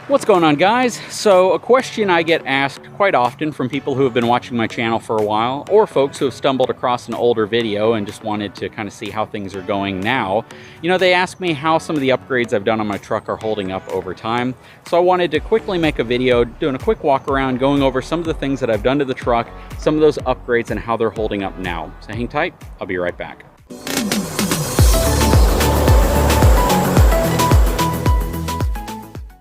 What's going on, guys? So a question I get asked quite often from people who have been watching my channel for a while, or folks who have stumbled across an older video and just wanted to kind of see how things are going now. They ask me how some of the upgrades I've done on my truck are holding up over time. So I wanted to quickly make a video doing a quick walk around, going over some of the things that I've done to the truck, some of those upgrades and how they're holding up now. So hang tight, I'll be right back.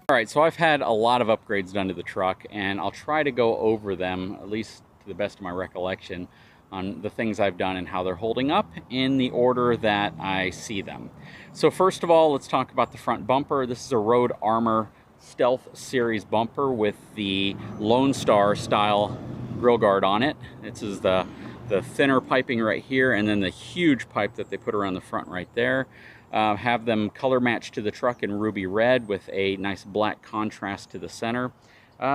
All right, so I've had a lot of upgrades done to the truck, and I'll try to go over them, at least to the best of my recollection, on the things I've done and how they're holding up in the order that I see them. So first of all, let's talk about the front bumper. This is a Road Armor Stealth Series bumper with the Lone Star style grill guard on it. This is the thinner piping right here, and then the huge pipe that they put around the front right there. Have them color matched to the truck in ruby red with a nice black contrast to the center.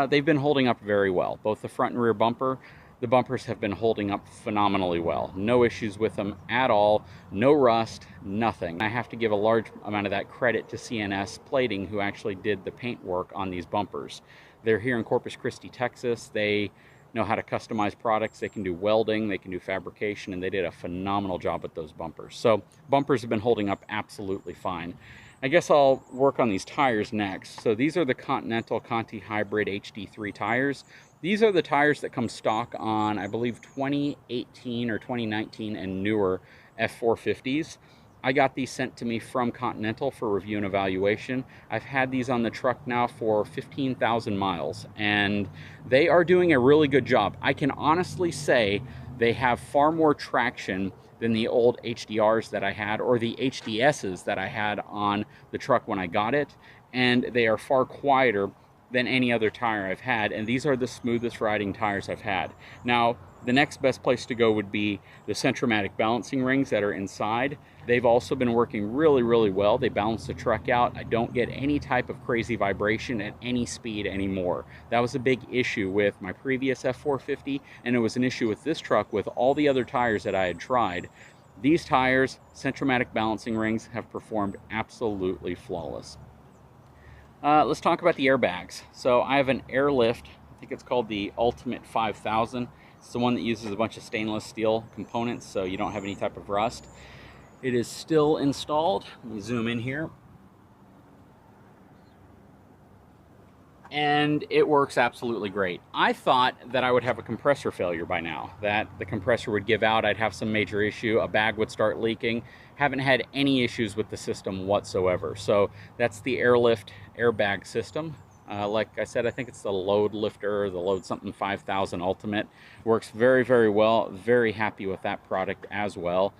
They've been holding up very well. Both the front and rear bumper, the bumpers have been holding up phenomenally well. No issues with them at all, no rust, nothing. I have to give a large amount of that credit to CNS Plating, who actually did the paint work on these bumpers. They're here in Corpus Christi, Texas. They know how to customize products. They can do welding, they can do fabrication, and they did a phenomenal job with those bumpers. So bumpers have been holding up absolutely fine. I guess I'll work on these tires next. So these are the Continental Kanti Hybrid HD3 tires. These are the tires that come stock on, I believe, 2018 or 2019 and newer F450s. I got these sent to me from Continental for review and evaluation. I've had these on the truck now for 15,000 miles, and they are doing a really good job. I can honestly say they have far more traction than the old HDRs that I had, or the HDSs that I had on the truck when I got it, and they are far quieter than any other tire I've had, and these are the smoothest riding tires I've had. Now, the next best place to go would be the Centromatic balancing rings that are inside. They've also been working really, really well. They balance the truck out. I don't get any type of crazy vibration at any speed anymore. That was a big issue with my previous F450, and it was an issue with this truck with all the other tires that I had tried. These tires, Centromatic balancing rings, have performed absolutely flawless. Let's talk about the airbags. So I have an airlift, I think it's called the Ultimate 5000. It's the one that uses a bunch of stainless steel components, so you don't have any type of rust. It is still installed. Let me zoom in here. And it works absolutely great. I thought that I would have a compressor failure by now, that the compressor would give out, I'd have some major issue, a bag would start leaking. Haven't had any issues with the system whatsoever. So that's the airlift airbag system. Like I said, I think it's the Load Lifter, the Load something 5000 Ultimate. Works very, very well. Very happy with that product as well.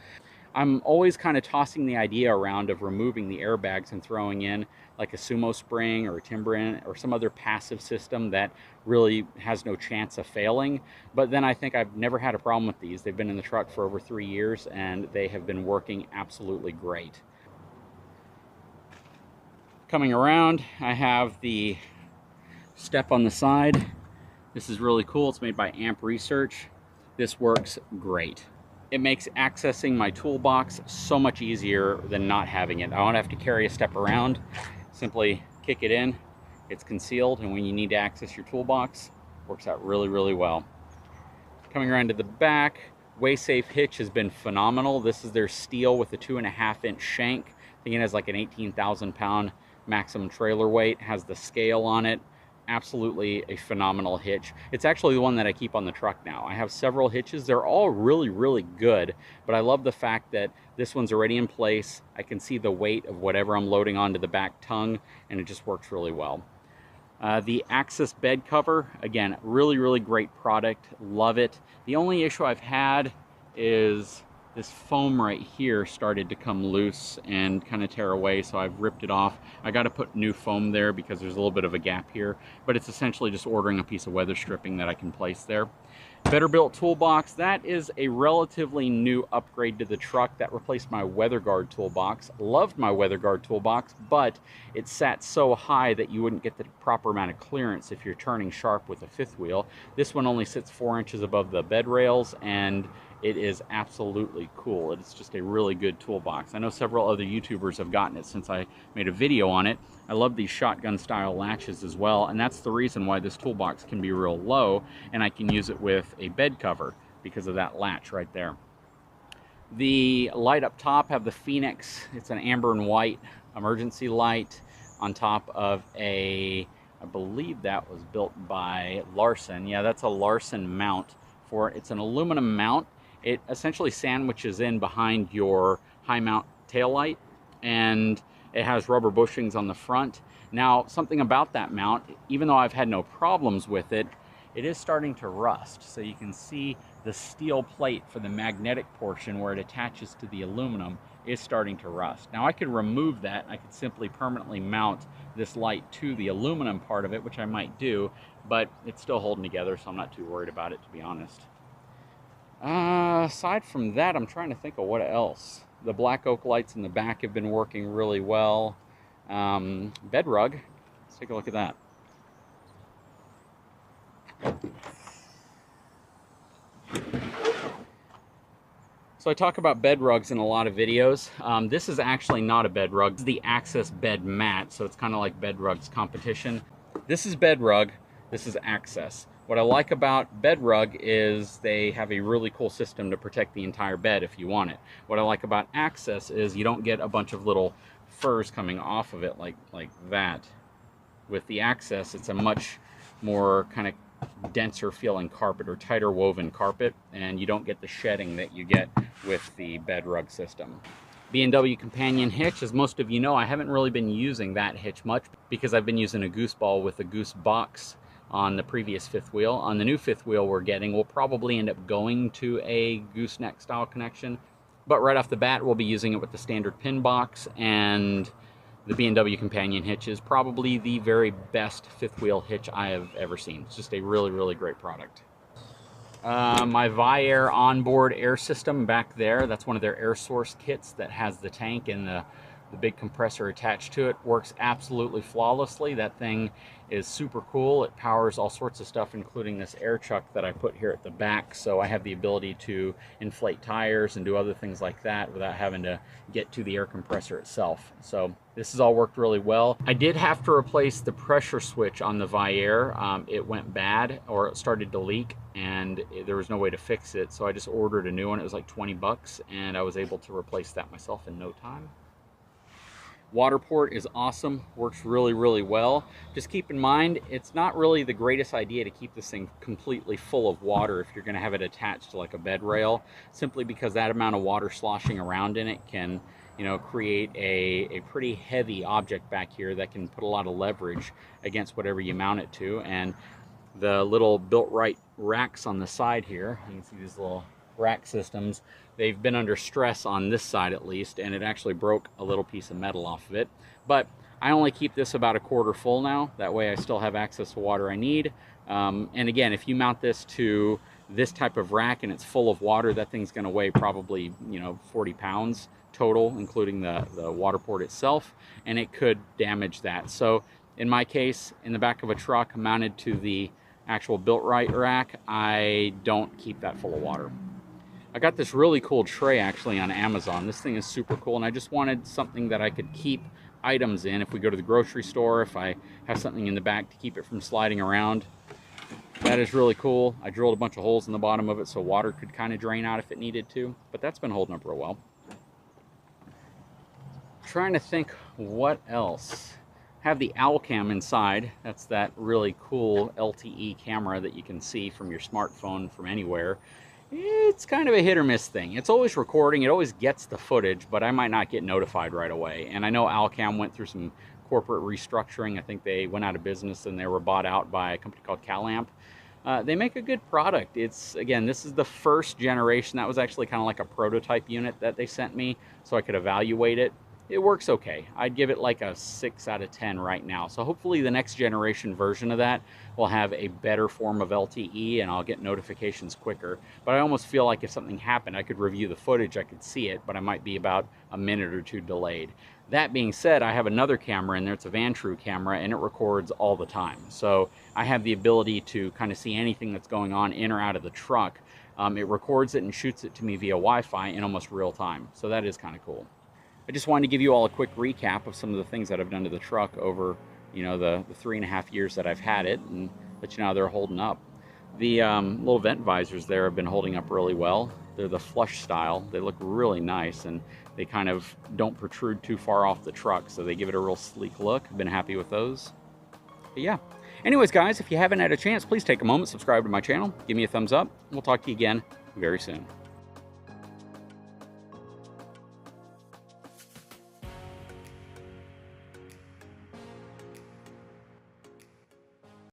I'm always kind of tossing the idea around of removing the airbags and throwing in like a Sumo Spring or a Timbren or some other passive system that really has no chance of failing. But then I think I've never had a problem with these. They've been in the truck for over 3 years and they have been working absolutely great. Coming around, I have the step on the side. This is really cool. It's made by Amp Research. This works great. It makes accessing my toolbox so much easier than not having it. I don't have to carry a step around. Simply kick it in, it's concealed, and when you need to access your toolbox, it works out really, really well. Coming around to the back, WaySafe hitch has been phenomenal. This is their steel with a 2.5-inch shank. I think it has like an 18,000 pound maximum trailer weight, has the scale on it. Absolutely a phenomenal hitch. It's actually the one that I keep on the truck now. I have several hitches. They're all really, really good, but I love the fact that this one's already in place. I can see the weight of whatever I'm loading onto the back tongue, and it just works really well. The Axis bed cover, again, really, really great product. Love it. The only issue I've had is this foam right here started to come loose and kind of tear away, so I've ripped it off. I got to put new foam there because there's a little bit of a gap here, but it's essentially just ordering a piece of weather stripping that I can place there. Better Built Toolbox, that is a relatively new upgrade to the truck that replaced my Weather Guard toolbox. Loved my Weather Guard toolbox, but it sat so high that you wouldn't get the proper amount of clearance if you're turning sharp with a fifth wheel. This one only sits 4 inches above the bed rails, and it is absolutely cool. It's just a really good toolbox. I know several other YouTubers have gotten it since I made a video on it. I love these shotgun style latches as well, and that's the reason why this toolbox can be real low, and I can use it with a bed cover because of that latch right there. The light up top have the Phoenix. It's an amber and white emergency light on top of a, I believe that was built by Larson. Yeah, that's a Larson mount for it. It's an aluminum mount. It essentially sandwiches in behind your high mount tail light, and it has rubber bushings on the front. Now, something about that mount, even though I've had no problems with it, it is starting to rust. So you can see the steel plate for the magnetic portion where it attaches to the aluminum is starting to rust. Now I could remove that. I could simply permanently mount this light to the aluminum part of it, which I might do, but it's still holding together, so I'm not too worried about it, to be honest. Aside from that, I'm trying to think of what else. The black oak lights in the back have been working really well. Bed rug, let's take a look at that. So I talk about bed rugs in a lot of videos. This is actually not a bed rug. This is the Access bed mat, so it's kind of like bed rugs competition. This is bed rug, this is Access. What I like about bed rug is they have a really cool system to protect the entire bed if you want it. What I like about Access is you don't get a bunch of little furs coming off of it like that. With the Access, it's a much more kind of denser feeling carpet or tighter woven carpet, and you don't get the shedding that you get with the bed rug system. Bmw Companion Hitch, as most of you know, I haven't really been using that hitch much because I've been using a goose ball with a goose box on the previous fifth wheel. On the new fifth wheel we're getting, we'll probably end up going to a gooseneck style connection, but right off the bat we'll be using it with the standard pin box, and the Bmw Companion Hitch is probably the very best fifth wheel hitch I have ever seen. It's just a really, really great product. My Viair onboard air system back there, that's one of their air source kits that has the tank and the big compressor attached to it. Works absolutely flawlessly. That thing is super cool. It powers all sorts of stuff, including this air chuck that I put here at the back, so I have the ability to inflate tires and do other things like that without having to get to the air compressor itself. So this has all worked really well. I did have to replace the pressure switch on the Viair. It went bad, or it started to leak, and there was no way to fix it, so I just ordered a new one. It was like 20 bucks, and I was able to replace that myself in no time. Water port is awesome, works really, really well. Just keep in mind, it's not really the greatest idea to keep this thing completely full of water if you're going to have it attached to like a bed rail, simply because that amount of water sloshing around in it can, you know, create a pretty heavy object back here that can put a lot of leverage against whatever you mount it to. And the little built-right racks on the side here, you can see these little rack systems, they've been under stress on this side at least, and it actually broke a little piece of metal off of it. But I only keep this about a quarter full now, that way I still have access to water I need. And again, if you mount this to this type of rack and it's full of water, that thing's going to weigh probably, you know, 40 pounds total, including the water port itself, and it could damage that. So in my case, in the back of a truck mounted to the actual built-right rack, I don't keep that full of water. I got this really cool tray actually on Amazon. This thing is super cool, and I just wanted something that I could keep items in if we go to the grocery store, if I have something in the back to keep it from sliding around. That is really cool. I drilled a bunch of holes in the bottom of it so water could kind of drain out if it needed to, but that's been holding up real well. Trying to think what else. Have the owl cam inside. That's that really cool LTE camera that you can see from your smartphone from anywhere. It's kind of a hit or miss thing. It's always recording, it always gets the footage, but I might not get notified right away. And I know Alcam went through some corporate restructuring. I think they went out of business and they were bought out by a company called CalAmp. They make a good product. It's, again, this is the first generation. That was actually kind of like a prototype unit that they sent me so I could evaluate it. It works okay. I'd give it like a 6 out of 10 right now. So hopefully the next generation version of that will have a better form of LTE and I'll get notifications quicker. But I almost feel like if something happened, I could review the footage, I could see it, but I might be about a minute or two delayed. That being said, I have another camera in there. It's a Vantrue camera, and it records all the time. So I have the ability to kind of see anything that's going on in or out of the truck It records it and shoots it to me via Wi-Fi in almost real time. So that is kind of cool. I just wanted to give you all a quick recap of some of the things that I've done to the truck over, you know, the 3.5 years that I've had it, and let you know how they're holding up. The little vent visors there have been holding up really well. They're the flush style. They look really nice, and they kind of don't protrude too far off the truck, so they give it a real sleek look. I've been happy with those. But yeah. Anyways, guys, if you haven't had a chance, please take a moment, subscribe to my channel, give me a thumbs up. We'll talk to you again very soon.